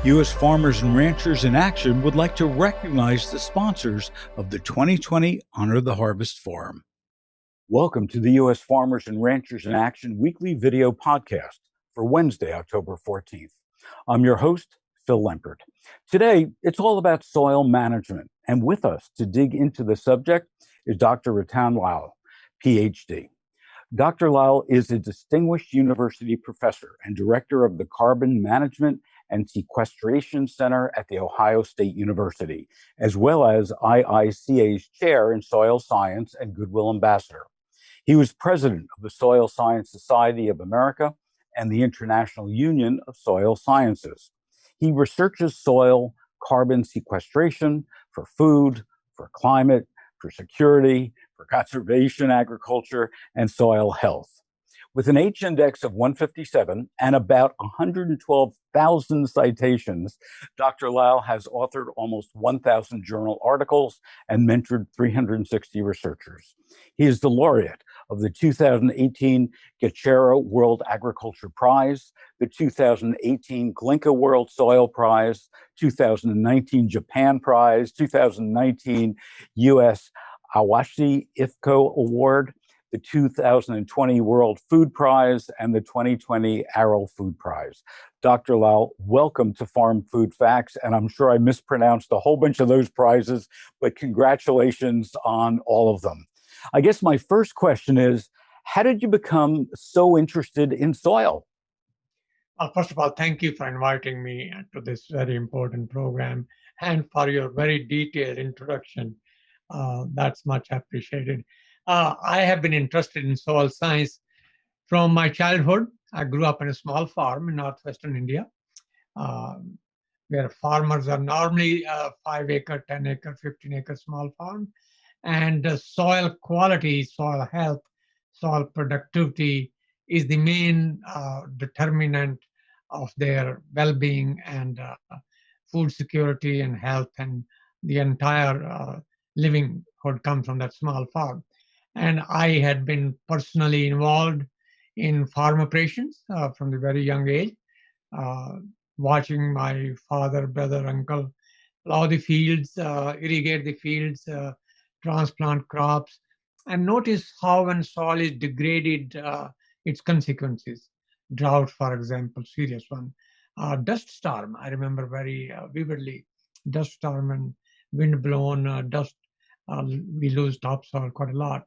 U.S. Farmers and Ranchers in Action would like to recognize the sponsors of the 2020 Honor the Harvest Forum. Welcome to the U.S. Farmers and Ranchers in Action weekly video podcast for Wednesday, October 14th. I'm your host, Phil Lempert. Today, it's all about soil management, and with us to dig into the subject is Dr. Rattan Lal, Ph.D. Dr. Lal is a distinguished university professor and director of the Carbon Management and Sequestration Center at The Ohio State University, as well as IICA's chair in soil science and Goodwill ambassador. He was president of the Soil Science Society of America and the International Union of Soil Sciences. He researches soil carbon sequestration for food, for climate, for security, for conservation agriculture, and soil health. With an H-index of 157 and about 112,000 citations, Dr. Lal has authored almost 1,000 journal articles and mentored 360 researchers. He is the laureate of the 2018 GCHERA World Agriculture Prize, the 2018 Glinka World Soil Prize, 2019 Japan Prize, 2019 U.S. Awasthi IFFCO Award, the 2020 World Food Prize, and the 2020 Arrell Food Prize. Dr. Lal, welcome to Farm Food Facts, and I'm sure I mispronounced a whole bunch of those prizes, but congratulations on all of them. I guess my first question is, how did you become so interested in soil? Well, first of all, thank you for inviting me to this very important program and for your very detailed introduction. That's much appreciated. I have been interested in soil science from my childhood. I grew up in a small farm in northwestern India, where farmers are normally 5-acre, 10-acre, 15-acre small farm. And soil quality, soil health, soil productivity is the main determinant of their well-being and food security and health, and the entire livelihood comes from that small farm. And I had been personally involved in farm operations from the very young age, watching my father, brother, uncle plow the fields, irrigate the fields, transplant crops, and notice how when soil is degraded, its consequences. Drought, for example, serious one. Dust storm, I remember very vividly. Dust storm and wind blown dust, we lose topsoil quite a lot.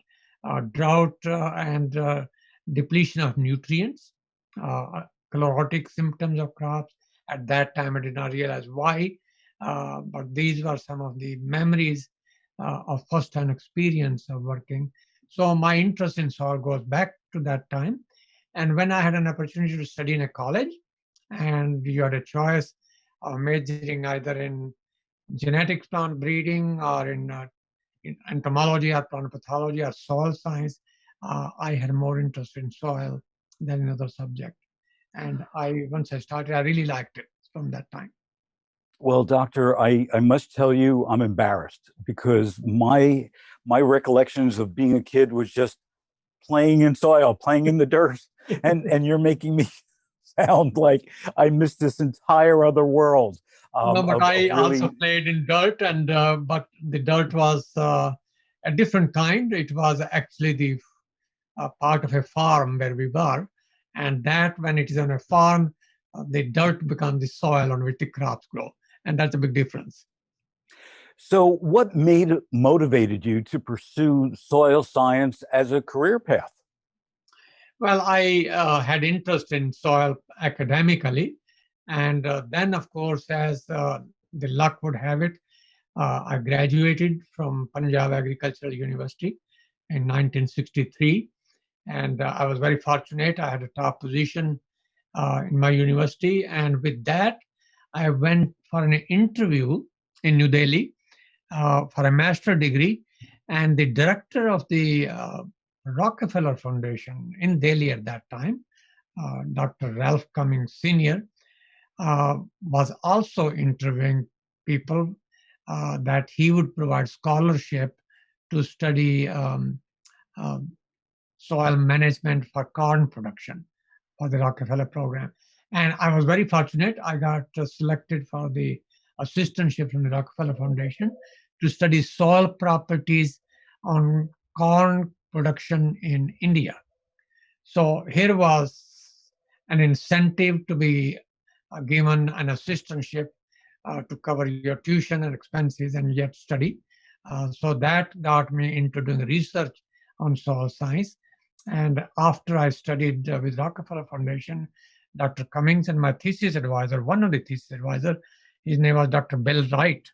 Drought and depletion of nutrients, chlorotic symptoms of crops. At that time, I did not realize why, but these were some of the memories of first-hand experience of working. So my interest in soil goes back to that time. And when I had an opportunity to study in a college, and you had a choice of majoring either in genetics, plant breeding, or in entomology or plant pathology or soil science, I had more interest in soil than in other subject. And once I started, I really liked it from that time. Well, doctor, I must tell you, I'm embarrassed because my recollections of being a kid was just playing in soil, playing in the dirt, and you're making me sound like I missed this entire other world. No, but I also played in dirt, and but the dirt was a different kind. It was actually the part of a farm where we were, and that when it is on a farm, the dirt becomes the soil on which the crops grow. And that's a big difference. So what motivated you to pursue soil science as a career path? Well, I had interest in soil academically. And then, of course, as the luck would have it, I graduated from Punjab Agricultural University in 1963. And I was very fortunate. I had a top position in my university. And with that, I went for an interview in New Delhi for a master's degree, and the director of the Rockefeller Foundation in Delhi at that time, Dr. Ralph Cummings Sr., was also interviewing people that he would provide scholarship to study soil management for corn production for the Rockefeller program. And I was very fortunate. I got selected for the assistantship from the Rockefeller Foundation to study soil properties on corn production in India. So here was an incentive to be given an assistantship to cover your tuition and expenses and yet study. So that got me into doing research on soil science. And after I studied with Rockefeller Foundation, Dr. Cummings and my thesis advisor, one of the thesis advisor, his name was Dr. Bill Wright.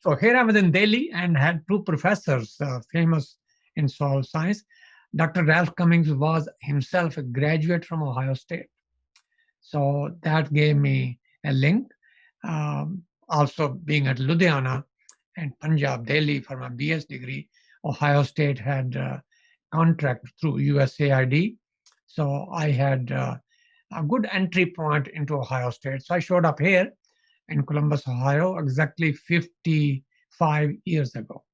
So here I was in Delhi and had two professors famous in soil science. Dr. Ralph Cummings was himself a graduate from Ohio State. So that gave me a link. Also being at Ludhiana and Punjab, Delhi for my BS degree, Ohio State had a contract through USAID. So I had a good entry point into Ohio State. So I showed up here in Columbus, Ohio, exactly 55 years ago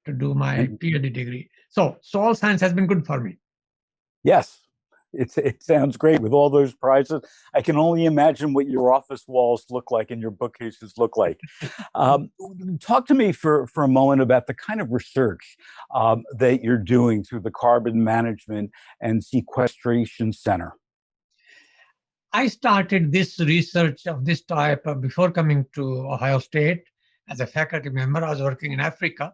to do my Ph.D. degree. So soil science has been good for me. Yes, it sounds great with all those prizes. I can only imagine what your office walls look like and your bookcases look like. Talk to me for a moment about the kind of research that you're doing through the Carbon Management and Sequestration Center. I started this research of this type before coming to Ohio State as a faculty member. I was working in Africa,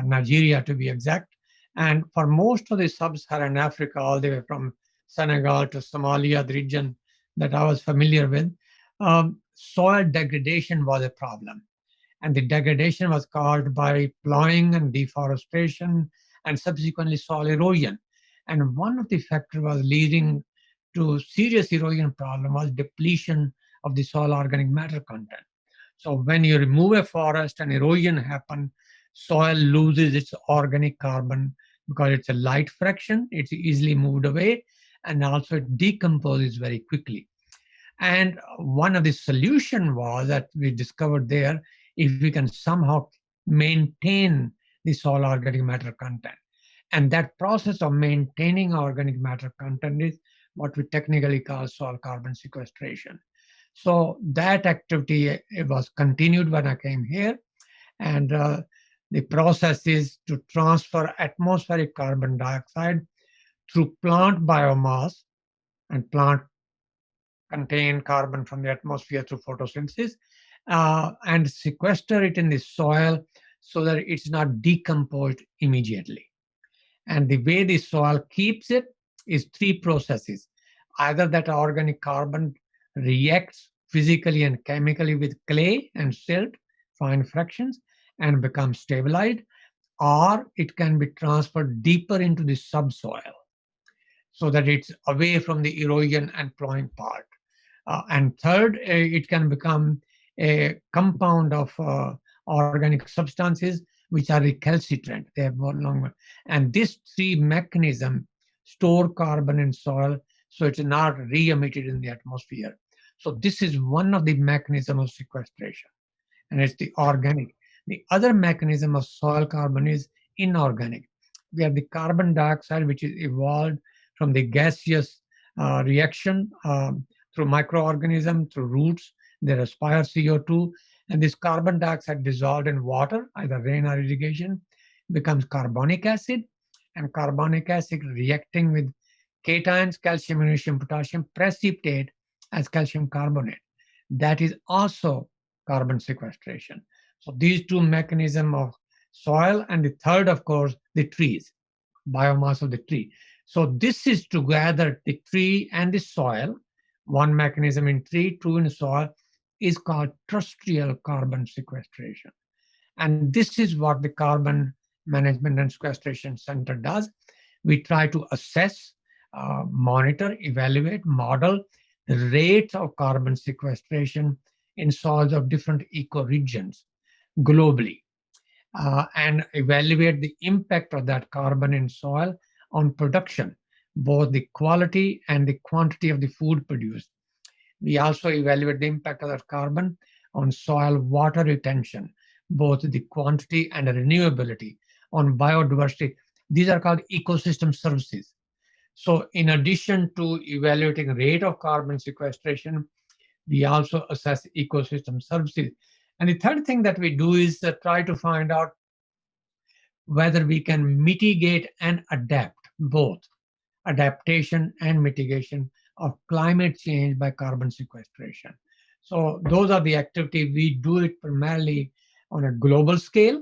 Nigeria to be exact. And for most of the sub-Saharan Africa, all the way from Senegal to Somalia, the region that I was familiar with, soil degradation was a problem. And the degradation was caused by plowing and deforestation and subsequently soil erosion. And one of the factors was leading to serious erosion problem was depletion of the soil organic matter content. So when you remove a forest and erosion happens, soil loses its organic carbon because it's a light fraction, it's easily moved away, and also it decomposes very quickly. And one of the solution was that we discovered there, if we can somehow maintain the soil organic matter content. And that process of maintaining organic matter content is what we technically call soil carbon sequestration. So that activity it was continued when I came here. And the process is to transfer atmospheric carbon dioxide through plant biomass, and plant contain carbon from the atmosphere through photosynthesis, and sequester it in the soil so that it's not decomposed immediately. And the way the soil keeps it is three processes. Either that organic carbon reacts physically and chemically with clay and silt, fine fractions, and becomes stabilized, or it can be transferred deeper into the subsoil so that it's away from the erosion and plowing part. And third, it can become a compound of organic substances which are recalcitrant. They have more longer. And these three mechanisms store carbon in soil so it's not re-emitted in the atmosphere. So this is one of the mechanisms of sequestration, and it's the organic. The other mechanism of soil carbon is inorganic. We have the carbon dioxide, which is evolved from the gaseous reaction through microorganisms, through roots. They respire CO2, and this carbon dioxide dissolved in water, either rain or irrigation, becomes carbonic acid, and carbonic acid reacting with cations, calcium, magnesium, potassium, precipitate as calcium carbonate. That is also carbon sequestration. So these two mechanisms of soil, and the third, of course, the trees, biomass of the tree. So this is together the tree and the soil. One mechanism in tree, two in soil, is called terrestrial carbon sequestration. And this is what the Carbon Management and Sequestration Center does. We try to assess, monitor, evaluate, model the rates of carbon sequestration in soils of different ecoregions globally, and evaluate the impact of that carbon in soil on production, both the quality and the quantity of the food produced. We also evaluate the impact of that carbon on soil water retention, both the quantity and the renewability, on biodiversity. These are called ecosystem services. So in addition to evaluating rate of carbon sequestration, we also assess ecosystem services. And the third thing that we do is try to find out whether we can mitigate and adapt, both adaptation and mitigation of climate change by carbon sequestration. So those are the activities. We do it primarily on a global scale.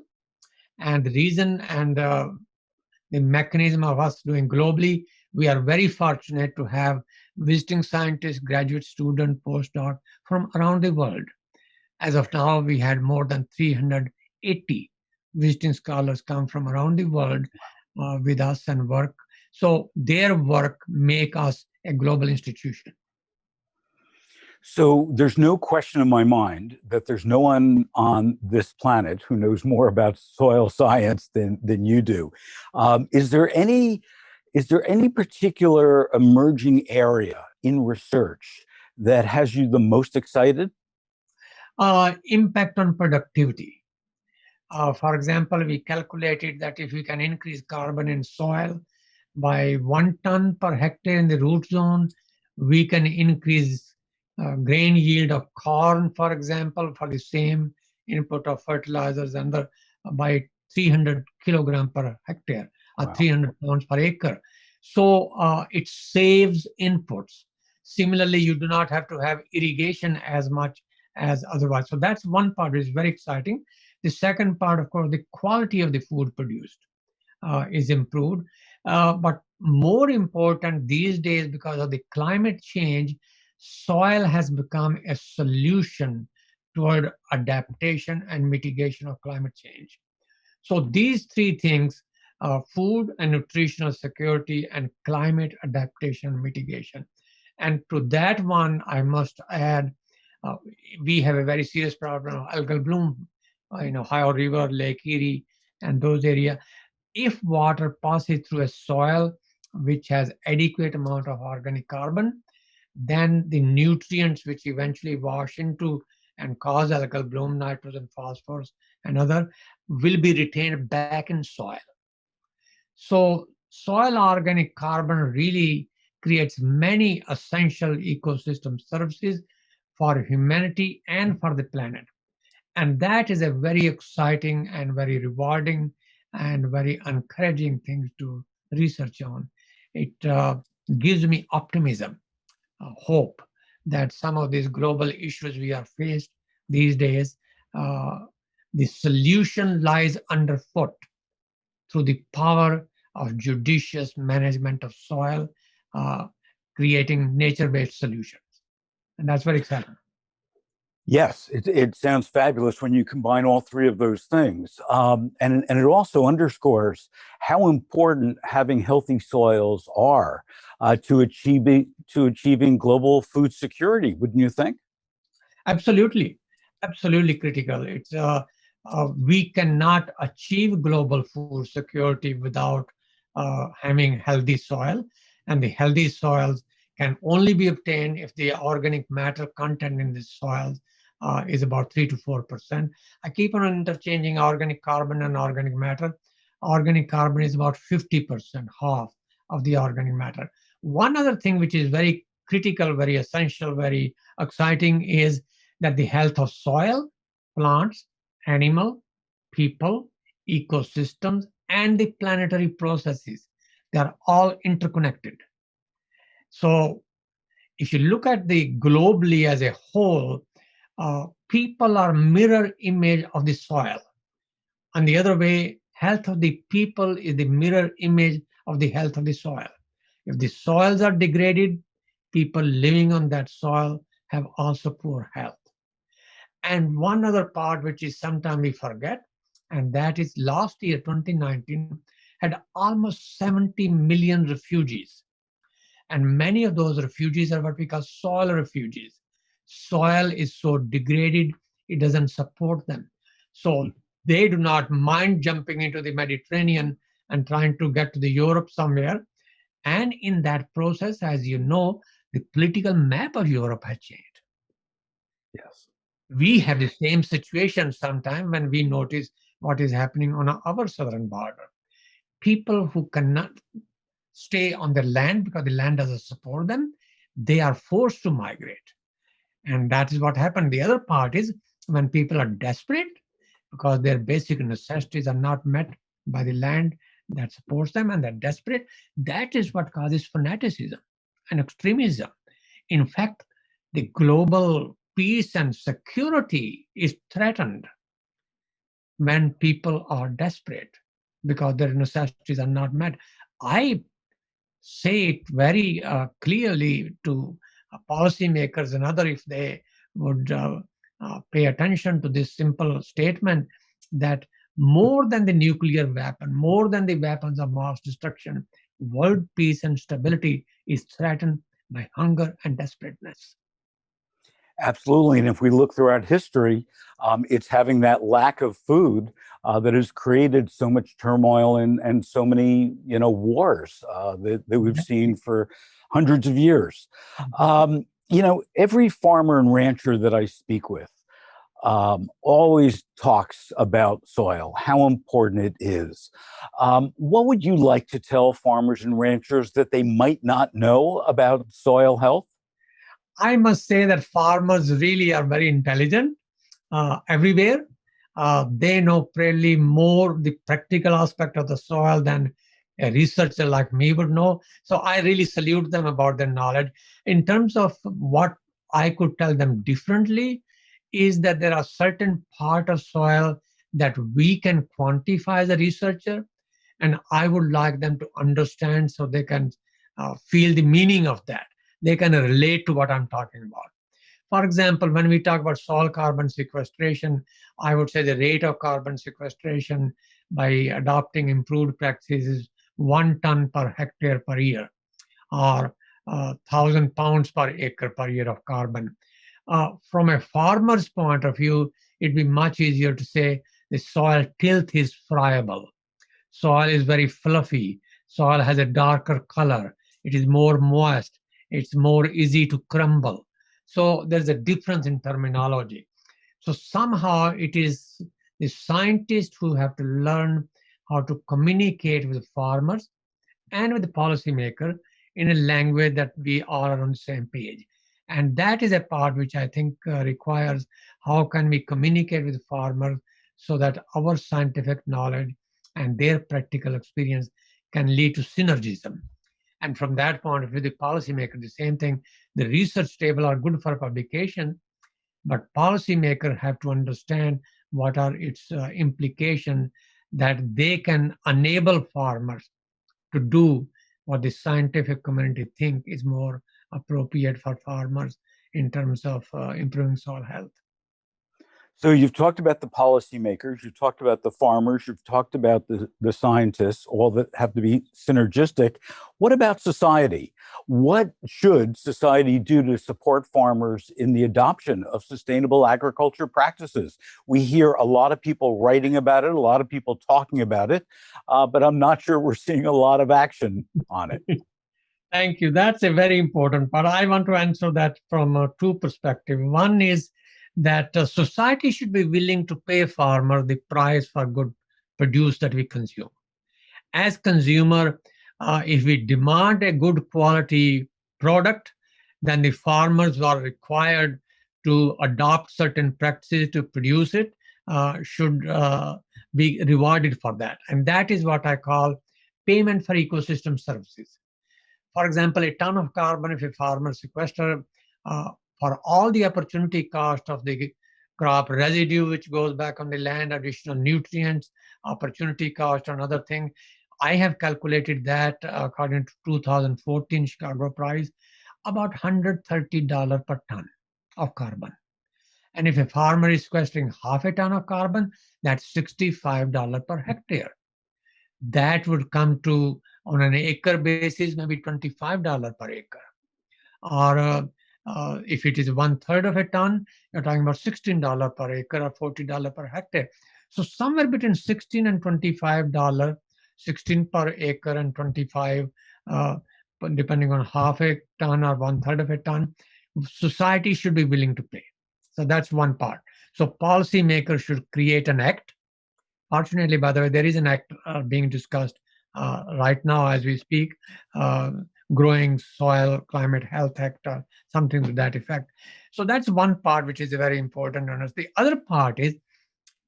And the reason and the mechanism of us doing globally, we are very fortunate to have visiting scientists, graduate student, postdoc from around the world. As of now, we had more than 380 visiting scholars come from around the world with us and work. So their work make us a global institution. So there's no question in my mind that there's no one on this planet who knows more about soil science than you do. Is there any particular emerging area in research that has you the most excited? Impact on productivity. For example, we calculated that if we can increase carbon in soil by 1 ton per hectare in the root zone, we can increase grain yield of corn, for example, for the same input of fertilizers and by 300 kilogram per hectare, or Wow. 300 pounds per acre. So it saves inputs. Similarly, you do not have to have irrigation as much as otherwise. So that's one part which is very exciting. The second part, of course, the quality of the food produced is improved. But more important these days, because of the climate change, soil has become a solution toward adaptation and mitigation of climate change. So these three things, food and nutritional security and climate adaptation and mitigation. And to that one, I must add, we have a very serious problem of algal bloom in Ohio River, Lake Erie, and those areas. If water passes through a soil which has adequate amount of organic carbon, then the nutrients which eventually wash into and cause algal bloom, nitrogen, phosphorus, and other, will be retained back in soil. So soil organic carbon really creates many essential ecosystem services for humanity and for the planet. And that is a very exciting and very rewarding and very encouraging thing to research on. It gives me optimism, hope that some of these global issues we are faced these days, the solution lies underfoot through the power of judicious management of soil, uh, creating nature-based solutions. And that's very exciting. Yes, it sounds fabulous when you combine all three of those things. And it also underscores how important having healthy soils are to achieving global food security, wouldn't you think? Absolutely. Absolutely critical. It's we cannot achieve global food security without having healthy soil, and the healthy soils can only be obtained if the organic matter content in the soils is about 3 to 4%. I keep on interchanging organic carbon and organic matter. Organic carbon is about 50%, half of the organic matter. One other thing which is very critical, very essential, very exciting is that the health of soil, plants, animal, people, ecosystems, and the planetary processes, they are all interconnected. So if you look at the globally as a whole, people are mirror image of the soil. On the other way, health of the people is the mirror image of the health of the soil. If the soils are degraded, people living on that soil have also poor health. And one other part which is sometimes we forget, and that is last year, 2019, had almost 70 million refugees. And many of those refugees are what we call soil refugees. Soil is so degraded, it doesn't support them. So they do not mind jumping into the Mediterranean and trying to get to the Europe somewhere. And in that process, as you know, the political map of Europe has changed. Yes. We have the same situation sometimes when we notice what is happening on our southern border. People who cannot stay on their land because the land doesn't support them, they are forced to migrate. And that is what happened. The other part is when people are desperate because their basic necessities are not met by the land that supports them and they're desperate, that is what causes fanaticism and extremism. In fact, the global peace and security is threatened when people are desperate because their necessities are not met. I say it very clearly to policymakers and other if they would pay attention to this simple statement that more than the nuclear weapon, more than the weapons of mass destruction, world peace and stability is threatened by hunger and desperateness. Absolutely. And if we look throughout history, it's having that lack of food that has created so much turmoil and so many, wars that we've seen for hundreds of years. Every farmer and rancher that I speak with always talks about soil, how important it is. What would you like to tell farmers and ranchers that they might not know about soil health? I must say that farmers really are very intelligent everywhere. They know probably more the practical aspect of the soil than a researcher like me would know. So I really salute them about their knowledge. In terms of what I could tell them differently is that there are certain part of soil that we can quantify as a researcher, and I would like them to understand so they can feel the meaning of that. They can relate to what I'm talking about. For example, when we talk about soil carbon sequestration, I would say the rate of carbon sequestration by adopting improved practices is 1 ton per hectare per year, or 1,000 pounds per acre per year of carbon. From a farmer's point of view, it'd be much easier to say the soil tilth is friable. Soil is very fluffy. Soil has a darker color. It is more moist. It's more easy to crumble. So there's a difference in terminology. So somehow it is the scientists who have to learn how to communicate with farmers and with the policymaker in a language that we all are on the same page. And that is a part which I think requires how can we communicate with farmers so that our scientific knowledge and their practical experience can lead to synergism. And from that point of view, the policymaker, the same thing, the research table are good for publication, but policymakers have to understand what are its implications that they can enable farmers to do what the scientific community think is more appropriate for farmers in terms of improving soil health. So you've talked about the policymakers, you've talked about the farmers, you've talked about the scientists, all that have to be synergistic. What about society? What should society do to support farmers in the adoption of sustainable agriculture practices? We hear a lot of people writing about it, a lot of people talking about it, but I'm not sure we're seeing a lot of action on it. Thank you. That's a very important part. I want to answer that from two perspectives. One is that society should be willing to pay farmer the price for good produce that we consume. As consumer, if we demand a good quality product, then the farmers are required to adopt certain practices to produce it, should be rewarded for that. And that is what I call payment for ecosystem services. For example, a ton of carbon, if a farmer sequesters for all the opportunity cost of the crop residue, which goes back on the land, additional nutrients, opportunity cost, another thing. I have calculated that according to 2014 Chicago price, about $130 per ton of carbon. And if a farmer is sequestering half a ton of carbon, that's $65 per hectare. That would come to, on an acre basis, maybe $25 per acre. Or if it is 1/3 of a ton, you're talking about $16 per acre or $40 per hectare. So somewhere between $16 and $25, 16 per acre and 25, depending on half a ton or 1/3 of a ton, society should be willing to pay. So that's one part. So policymakers should create an act. Fortunately, by the way, there is an act being discussed right now as we speak, growing soil climate health act, something to that effect. So that's one part which is very important on us. The other part is,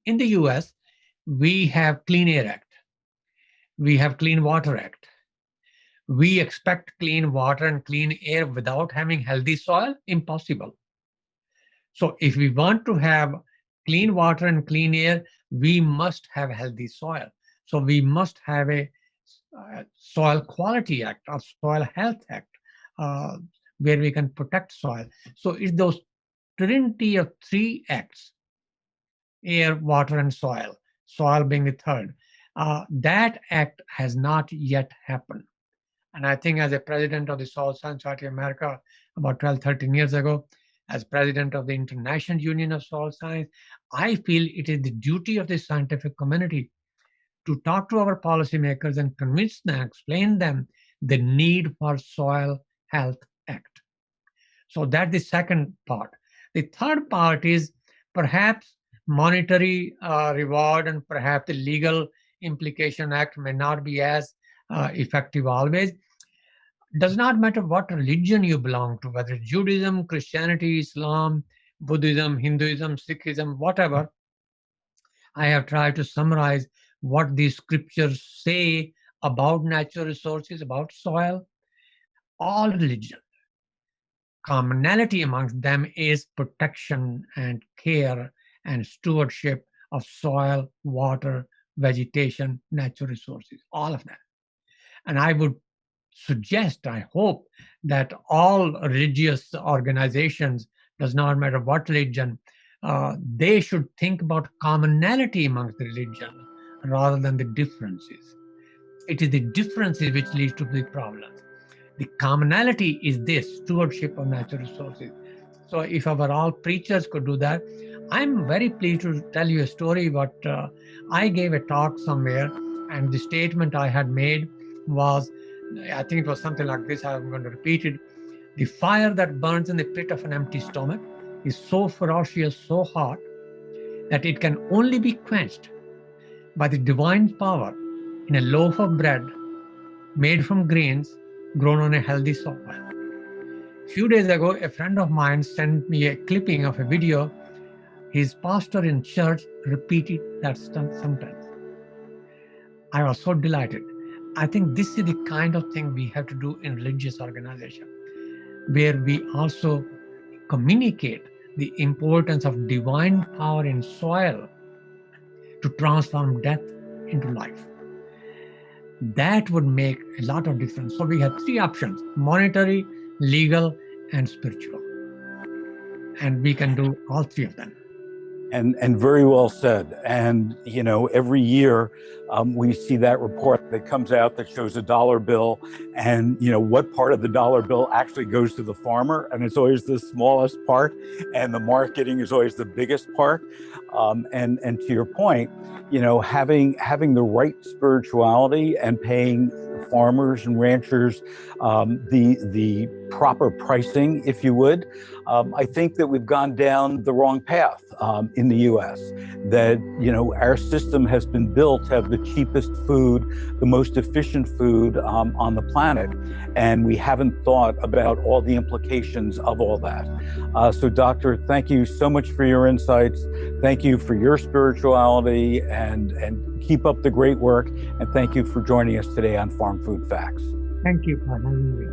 in the US, we have Clean Air Act, we have Clean Water Act. We expect clean water and clean air without having healthy soil? Impossible. So if we want to have clean water and clean air, we must have healthy soil. So we must have a Soil Quality Act or Soil Health Act, uh, where we can protect soil. So it's those trinity of three acts: air, water, and soil being the third. That act has not yet happened. And I think as a president of the Soil Science Society of America about 12, 13 years ago, as president of the International Union of Soil Science, I feel it is the duty of the scientific community to talk to our policymakers and convince them, explain them the need for Soil Health Act. So that's the second part. The third part is perhaps monetary reward, and perhaps the legal implication act may not be as effective always. Does not matter what religion you belong to, whether it's Judaism, Christianity, Islam, Buddhism, Hinduism, Sikhism, whatever. I have tried to summarize what these scriptures say about natural resources, about soil. All religion, commonality amongst them is protection and care and stewardship of soil, water, vegetation, natural resources, all of that. And I would suggest, I hope, that all religious organizations, does not matter what religion, they should think about commonality amongst the religion rather than the differences. It is the differences which lead to the problems. The commonality is this: stewardship of natural resources. So if our all preachers could do that, I'm very pleased to tell you a story. But I gave a talk somewhere, and the statement I had made was, I think it was something like this, I'm going to repeat it. The fire that burns in the pit of an empty stomach is so ferocious, so hot, that it can only be quenched by the divine power in a loaf of bread made from grains grown on a healthy soil. A few days ago, a friend of mine sent me a clipping of a video. His pastor in church repeated that sentence. I was so delighted. I think this is the kind of thing we have to do in religious organization, where we also communicate the importance of divine power in soil to transform death into life. That would make a lot of difference. So we have three options: monetary, legal, and spiritual. And we can do all three of them. And very well said. And, you know, every year we see that report that comes out that shows a dollar bill, and, you know, what part of the dollar bill actually goes to the farmer. And it's always the smallest part, and the marketing is always the biggest part. And to your point, you know, having the right spirituality and paying farmers and ranchers the proper pricing, if you would, I think that we've gone down the wrong path in the U.S. That, you know, our system has been built to have the cheapest food, the most efficient food on the planet, and we haven't thought about all the implications of all that. So, Doctor, thank you so much for your insights. Thank you for your spirituality, and keep up the great work. And thank you for joining us today on Farm Food Facts. Thank you for having me.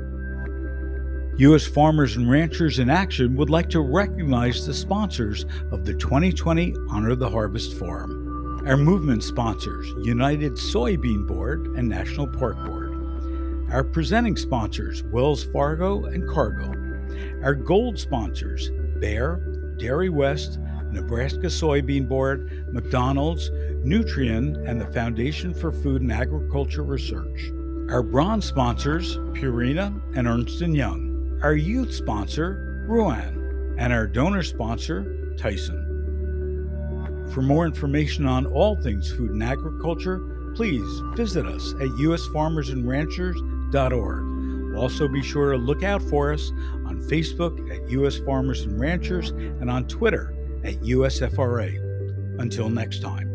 U.S. Farmers and Ranchers in Action would like to recognize the sponsors of the 2020 Honor the Harvest Forum. Our movement sponsors, United Soybean Board and National Pork Board. Our presenting sponsors, Wells Fargo and Cargill. Our gold sponsors, Bayer, Dairy West, Nebraska Soybean Board, McDonald's, Nutrien, and the Foundation for Food and Agriculture Research. Our bronze sponsors, Purina and Ernst & Young. Our youth sponsor, Ruan, and our donor sponsor, Tyson. For more information on all things food and agriculture, please visit us at usfarmersandranchers.org. Also be sure to look out for us on Facebook at US Farmers and Ranchers and on Twitter at USFRA. Until next time.